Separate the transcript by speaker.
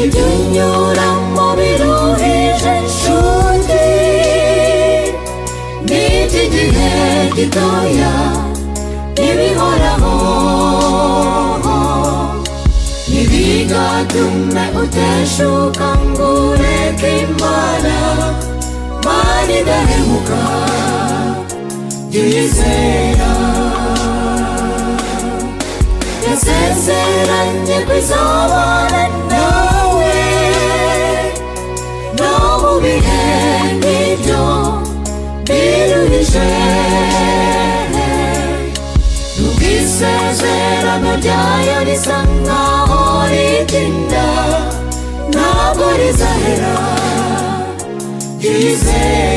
Speaker 1: ibyunyuramo biruhije nshuti, n'iby'igihe gitoya ntibihoraho, ntibigatume uteshuka ngo ureke Imana. Mana idahemuka jya uyizera, yasezeranye ko izabana nawe no mu bihe nk'ibyo biruhije. Nubwo isezerano ryayo risa nkaho ritinda, ntabwo rizahera, jya uyizera.